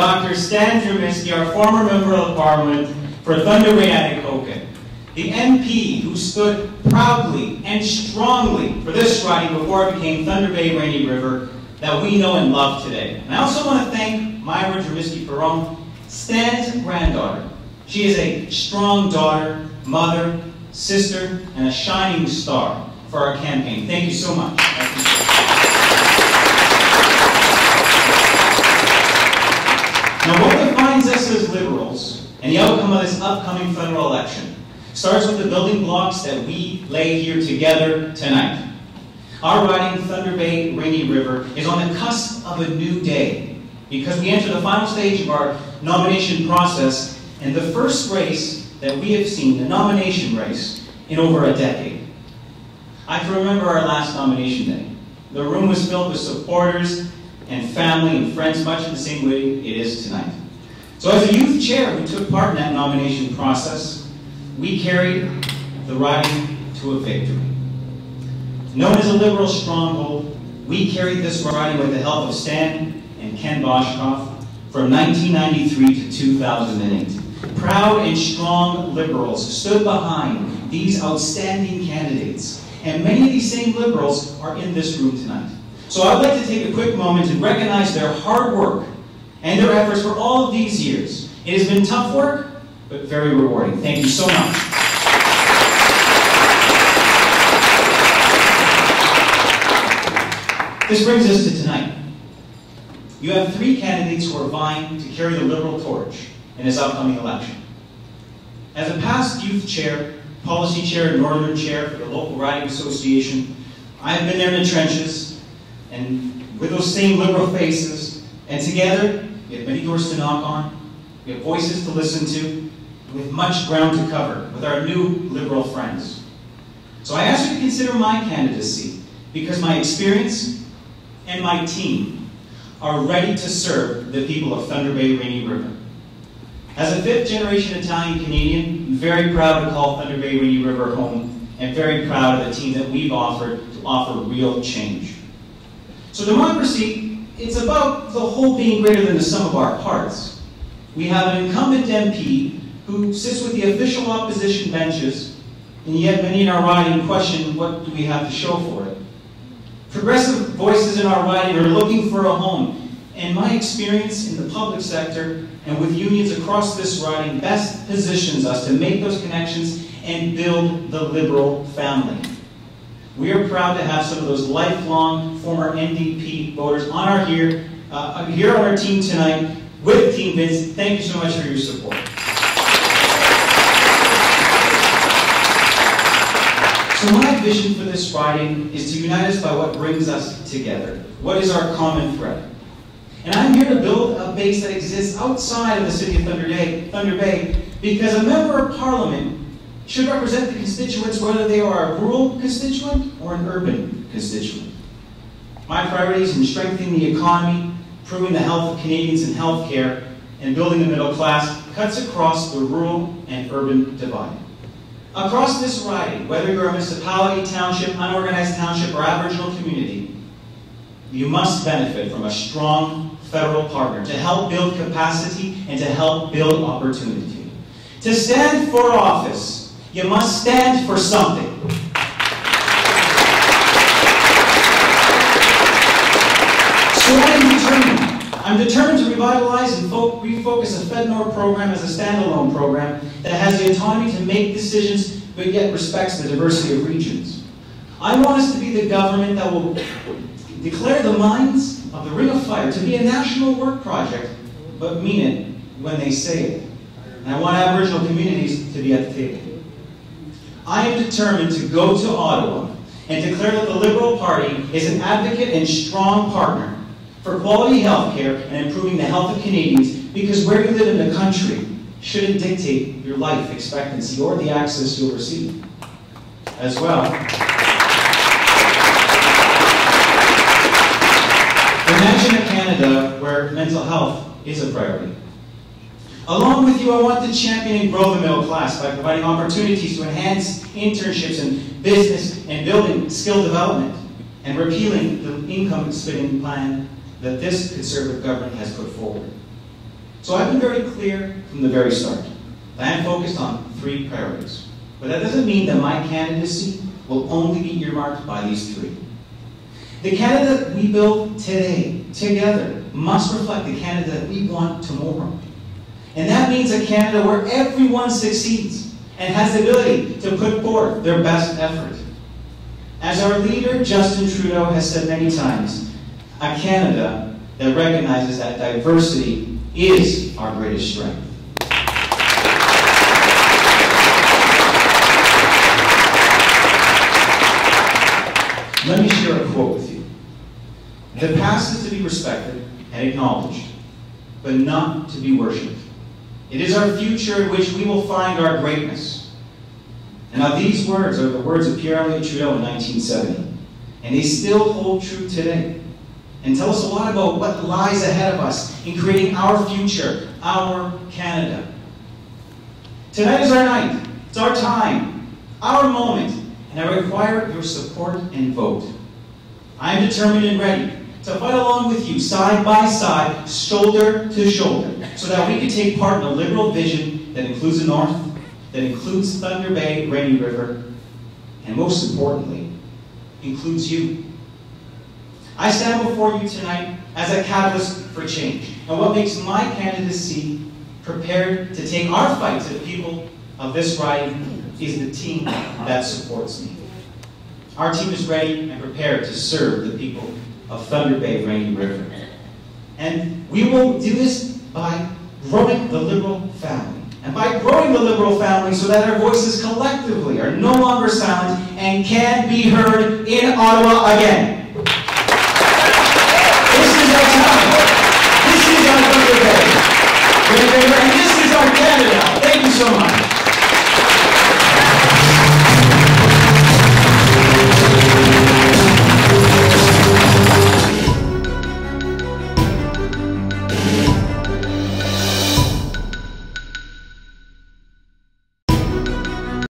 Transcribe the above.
Dr. Stan Draminsky, our former member of Parliament for Thunder Bay Atikokan, the MP who stood proudly and strongly for this riding before it became Thunder Bay Rainy River that we know and love today. And I also want to thank Myra Draminsky-Perron, Stan's granddaughter. She is a strong daughter, mother, sister, and a shining star for our campaign. Thank you so much. Now, what defines us as Liberals and the outcome of this upcoming federal election starts with the building blocks that we lay here together tonight. Our riding, Thunder Bay Rainy River, is on the cusp of a new day because we enter the final stage of our nomination process and the first race that we have seen, the nomination race, in over a decade. I can remember our last nomination day. The room was filled with supporters and family and friends, much in the same way it is tonight. So as a youth chair who took part in that nomination process, we carried the riding to a victory. Known as a Liberal stronghold, we carried this riding with the help of Stan and Ken Boshkoff from 1993 to 2008. Proud and strong Liberals stood behind these outstanding candidates, and many of these same Liberals are in this room tonight. So I'd like to take a quick moment and recognize their hard work and their efforts for all of these years. It has been tough work, but very rewarding. Thank you so much. This brings us to tonight. You have three candidates who are vying to carry the Liberal torch in this upcoming election. As a past youth chair, policy chair, and northern chair for the local riding association, I have been there in the trenches and with those same Liberal faces, and together we have many doors to knock on, we have voices to listen to, we have much ground to cover with our new Liberal friends. So I ask you to consider my candidacy because my experience and my team are ready to serve the people of Thunder Bay Rainy River. As a fifth-generation Italian Canadian, I'm very proud to call Thunder Bay Rainy River home and very proud of the team that we've offered to offer real change. So democracy, it's about the whole being greater than the sum of our parts. We have an incumbent MP who sits with the official opposition benches, and yet many in our riding question, what do we have to show for it? Progressive voices in our riding are looking for a home, and my experience in the public sector and with unions across this riding best positions us to make those connections and build the Liberal family. We are proud to have some of those lifelong former NDP voters on our here on our team tonight with Team Vince. Thank you so much for your support. So my vision for this riding is to unite us by what brings us together. What is our common thread? And I'm here to build a base that exists outside of the city of Thunder Bay because a member of Parliament should represent the constituents whether they are a rural constituent or an urban constituent. My priorities in strengthening the economy, improving the health of Canadians in healthcare, and building the middle class cuts across the rural and urban divide. Across this riding, whether you're a municipality, township, unorganized township, or Aboriginal community, you must benefit from a strong federal partner to help build capacity and to help build opportunity. To stand for office, you must stand for something. So I'm determined to revitalize and refocus the FedNor program as a standalone program that has the autonomy to make decisions but yet respects the diversity of regions. I want us to be the government that will declare the mines of the Ring of Fire to be a national work project, but mean it when they say it. And I want Aboriginal communities to be at the table. I am determined to go to Ottawa and declare that the Liberal Party is an advocate and strong partner for quality health care and improving the health of Canadians, because where you live in the country shouldn't dictate your life expectancy or the access you'll receive as well. Imagine a Canada where mental health is a priority. Along with you, I want to champion and grow the middle class by providing opportunities to enhance internships in business and building skill development, and repealing the income splitting plan that this Conservative government has put forward. So I've been very clear from the very start. I am focused on 3 priorities. But that doesn't mean that my candidacy will only be earmarked by these 3. The Canada that we build today, together, must reflect the Canada that we want tomorrow. And that means a Canada where everyone succeeds and has the ability to put forth their best effort. As our leader, Justin Trudeau, has said many times, a Canada that recognizes that diversity is our greatest strength. Let me share a quote with you. The past is to be respected and acknowledged, but not to be worshipped. It is our future in which we will find our greatness. And now these words are the words of Pierre-Elliott Trudeau in 1970, and they still hold true today, and tell us a lot about what lies ahead of us in creating our future, our Canada. Tonight is our night. It's our time, our moment, and I require your support and vote. I am determined and ready to fight along with you, side by side, shoulder to shoulder, so that we can take part in a liberal vision that includes the North, that includes Thunder Bay, Rainy River, and most importantly, includes you. I stand before you tonight as a catalyst for change, and what makes my candidacy prepared to take our fight to the people of this riding is the team that supports me. Our team is ready and prepared to serve the people of Thunder Bay, Rainy River. And we will do this by growing the Liberal family. And by growing the Liberal family so that our voices collectively are no longer silent and can be heard in Ottawa again. This is our time. This is our Thunder Bay, Rainy River, and this is our Canada. Thank you so much.